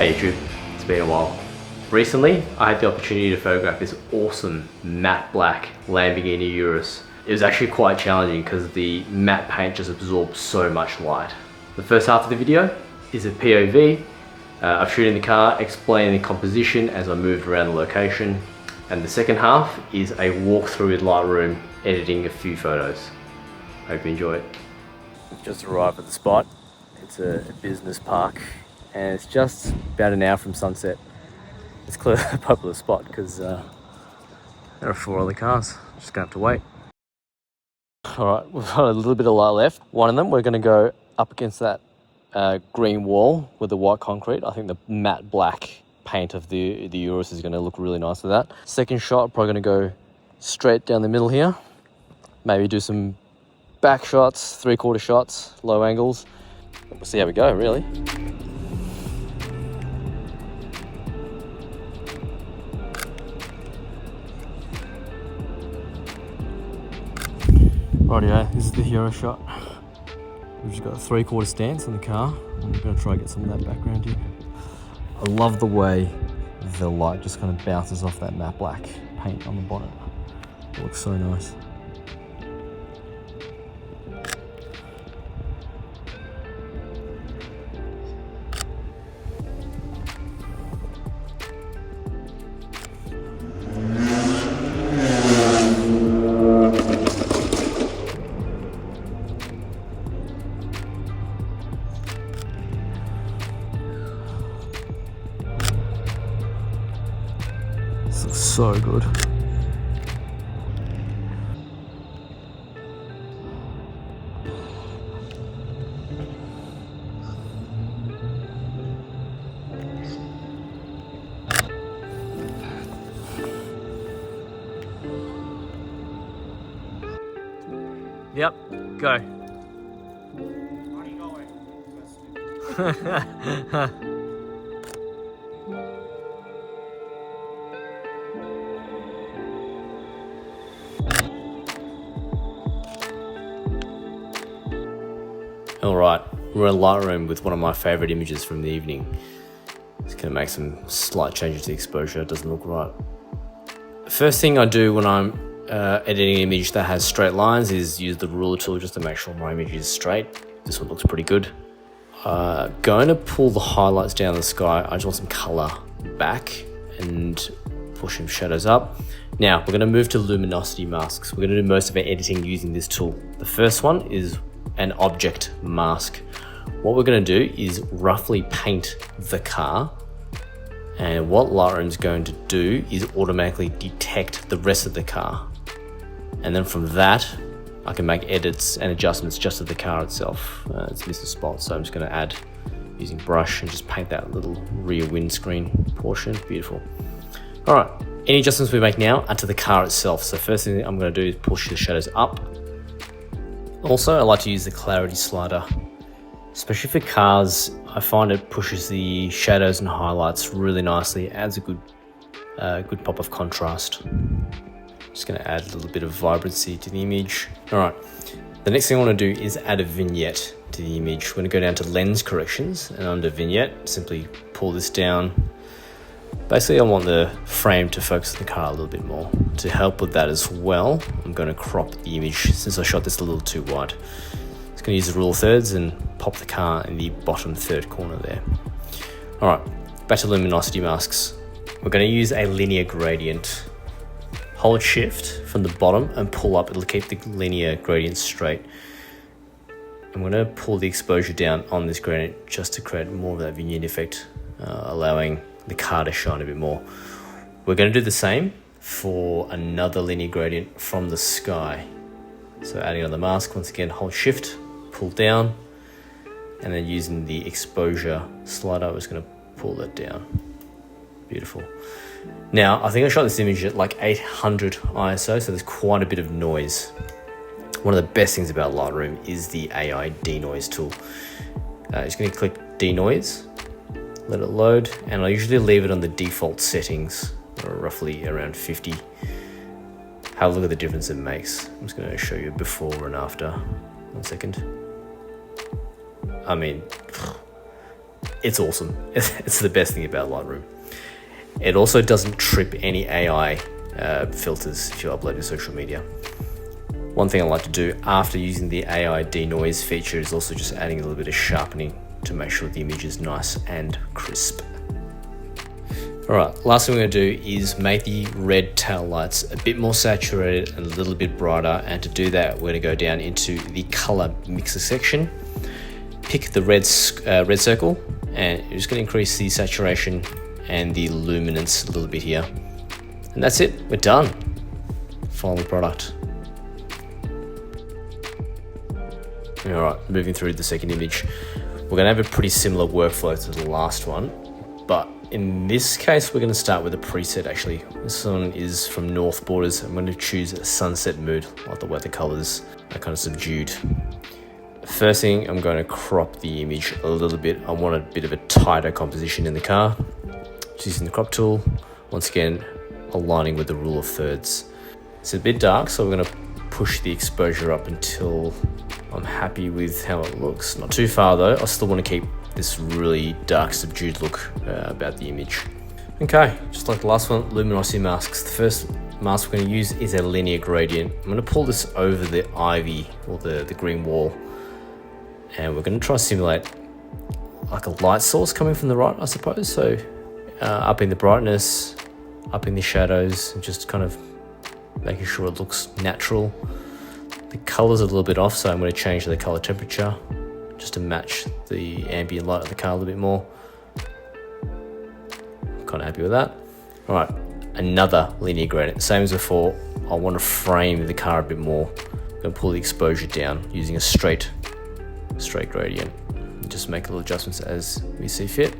Hey YouTube, it's been a while. Recently, I had the opportunity to photograph this awesome matte black Lamborghini Urus. It was actually quite challenging because the matte paint just absorbs so much light. The first half of the video is a POV of shooting the car, explaining the composition as I moved around the location. And the second half is a walkthrough with Lightroom, editing a few photos. Hope you enjoy it. Just arrived at the spot. It's a business park and it's just about an hour from sunset. It's clearly a popular spot because there are 4 other cars. Just gonna have to wait. All right, we've got a little bit of light left. One of them, we're gonna go up against that green wall with the white concrete. I think the matte black paint of the Urus is gonna look really nice with that. Second shot, probably gonna go straight down the middle here. Maybe do some back shots, 3/4 shots, low angles. We'll see how we go, really. Rightio, this is the hero shot. We've just got a 3/4 stance on the car. I'm gonna try and get some of that background here. I love the way the light just kind of bounces off that matte black paint on the bonnet. It looks so nice. This looks so good. Yep, go. Where are you going? All right, we're in Lightroom with one of my favorite images from the evening. Just gonna make some slight changes to the exposure. It doesn't look right. First thing I do when I'm editing an image that has straight lines is use the ruler tool just to make sure my image is straight. This one looks pretty good. Going to pull the highlights down the sky. I just want some color back and push some shadows up. Now we're going to move to luminosity masks. We're going to do most of our editing using this tool. The first one is an object mask. What we're going to do is roughly paint the car, and what Lightroom's going to do is automatically detect the rest of the car, and then from that I can make edits and adjustments just to the car itself. It's missed a spot, so I'm just going to add using brush and just paint that little rear windscreen portion. Beautiful. All right, any adjustments we make now are to the car itself. So first thing I'm going to do is push the shadows up. Also, I like to use the clarity slider, especially for cars. I find it pushes the shadows and highlights really nicely. It adds a good pop of contrast. Just going to add a little bit of vibrancy to the image. All right, the next thing I want to do is add a vignette to the image. We're going to go down to lens corrections, and under vignette, simply pull this down. Basically, I want the frame to focus on the car a little bit more. To help with that as well, I'm going to crop the image since I shot this a little too wide. Just going to use the rule of thirds and pop the car in the bottom third corner there. All right, back to luminosity masks. We're going to use a linear gradient. Hold shift from the bottom and pull up. It'll keep the linear gradient straight. I'm going to pull the exposure down on this gradient just to create more of that vignette effect, allowing the car to shine a bit more. We're going to do the same for another linear gradient from the sky. So adding on the mask, once again, hold shift, pull down, and then using the exposure slider, I'm just going to pull that down. Beautiful. Now, I think I shot this image at like 800 ISO, so there's quite a bit of noise. One of the best things about Lightroom is the AI denoise tool. Just going to click denoise, let it load, and I usually leave it on the default settings, or roughly around 50. Have a look at the difference it makes. I'm just going to show you before and after. 1 second. I mean, it's awesome. It's the best thing about Lightroom. It also doesn't trip any AI filters if you upload to social media. One thing I like to do after using the AI denoise feature is also just adding a little bit of sharpening to make sure the image is nice and crisp. Alright, last thing we're going to do is make the red tail lights a bit more saturated and a little bit brighter, and to do that we're going to go down into the color mixer section, pick the red circle, and you're just going to increase the saturation and the luminance a little bit here. And that's it, we're done. Final product. Alright, moving through the second image. We're going to have a pretty similar workflow to the last one, but in this case we're going to start with a preset actually. This one is from North Borders. I'm going to choose a sunset mood, like the weather colors are kind of subdued. First thing, I'm going to crop the image a little bit. I want a bit of a tighter composition in the car. Just using the crop tool, once again aligning with the rule of thirds. It's a bit dark, so we're going to push the exposure up until I'm happy with how it looks. Not too far though. I still want to keep this really dark subdued look about the image. Okay, just like the last one, luminosity masks. The first mask we're going to use is a linear gradient. I'm going to pull this over the ivy or the green wall, and we're going to try to simulate like a light source coming from the right, I suppose. So upping the brightness, upping the shadows, and just kind of making sure it looks natural. The color's a little bit off, so I'm going to change the color temperature just to match the ambient light of the car a little bit more. Kind of happy with that. All right, another linear gradient, same as before. I want to frame the car a bit more. I'm going to pull the exposure down using a straight gradient. Just make little adjustments as we see fit.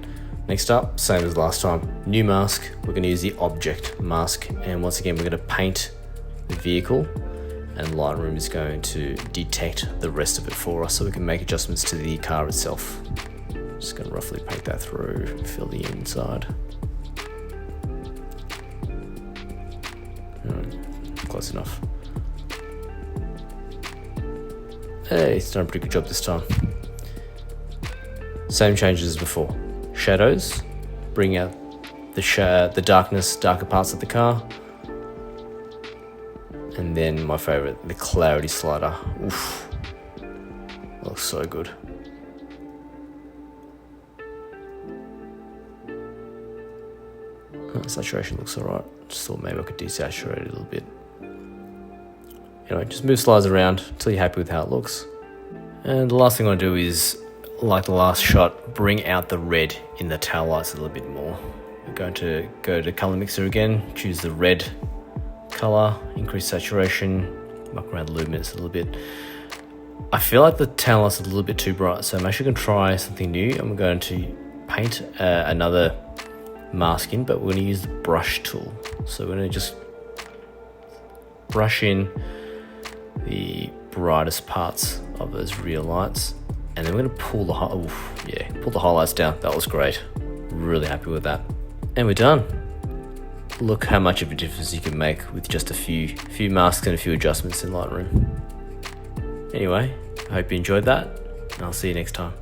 Next up, same as last time, new mask. We're going to use the object mask, and once again we're going to paint the vehicle, and Lightroom is going to detect the rest of it for us so we can make adjustments to the car itself. Just going to roughly paint that through, fill the inside. Close enough. Hey, it's done a pretty good job this time. Same changes as before. Shadows, bring out the darkness, darker parts of the car. And then my favorite, the clarity slider. Oof, looks so good. Saturation looks alright. Just thought maybe I could desaturate it a little bit. Anyway, just move slides around until you're happy with how it looks. And the last thing I want to do is, like the last shot, bring out the red in the tail lights a little bit more. I'm going to go to color mixer again, choose the red color, increase saturation, muck around the luminance a little bit. I feel like the tail light's a little bit too bright, so I'm actually going to try something new. I'm going to paint another mask in, but we're going to use the brush tool. So we're going to just brush in the brightest parts of those rear lights, and then we're going to pull the highlights down. That was great. Really happy with that. And we're done. Look how much of a difference you can make with just a few masks and a few adjustments in Lightroom. Anyway, I hope you enjoyed that, and I'll see you next time.